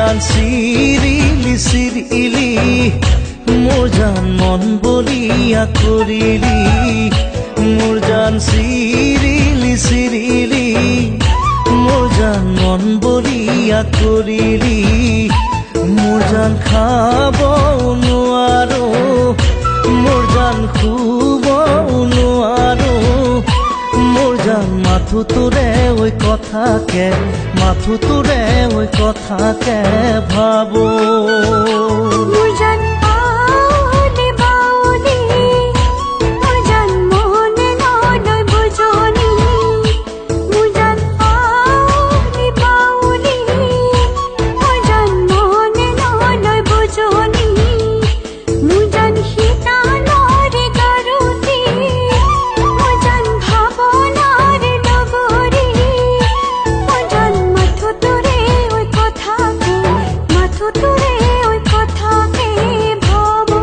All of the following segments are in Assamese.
জান চিৰিলি চিৰিলি মোৰ জান মন বলিয়া কৰিলি মোৰ জান চিৰিলি চিৰিলি মোৰ জান মন বলিয়া কৰিলি মোৰ জান খাব নোৱাৰো মোৰ জান শুব নোৱাৰো মোৰ জান মাথো তোৰে ওই কথাকে মাথো তোৰে ওই কথাকে ভাবো মোৰ জান আউলি বাউলি মোৰ জান মনে নলয় বুজনি মোৰ জান আউলি বাউলি মোৰ জান মনে নলয় বুজনি মোৰ জান শীতালৰে গাৰুতি মোৰ জান ভাৱনাৰে লগৰী মোৰ জান মাথো তোৰে ওই কথাকে মাথো তোৰে ওই কথাকে ভাবো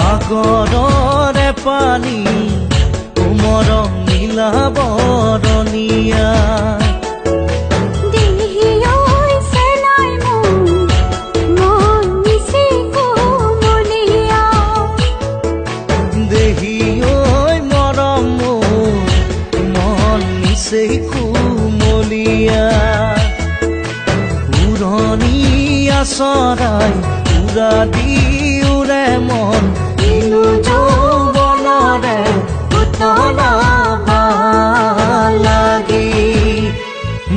সাগৰৰে পানী কোমৰ নীলা বৰণীয়া দেহি ঐ চেলাই মোৰ মন নিচি কোমলীয়া দেহি ঐ মৰম মোৰ মন নিচেই কুমলীয়া উৰণীয়া চৰাই উৰা দি উৰে মন কিনো যৌৱনৰে উতলা লাগি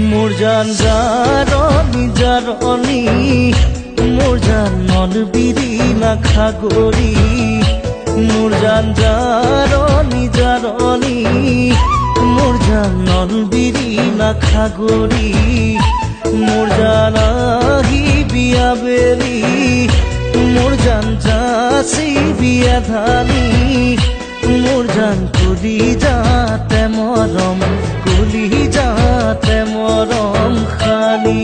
মোৰ জান জাৰণি জাৰণি মোৰ জান মন বিৰিণা খাগৰি মোৰ জান জাৰণি জাৰণি মোৰ জান মন বিৰিণা খাগৰি মোৰ জান আহি বিয়া বেলি মোৰ জান যাচি বিয়া ধানি মোৰ জান কলি যাতে মৰম খানি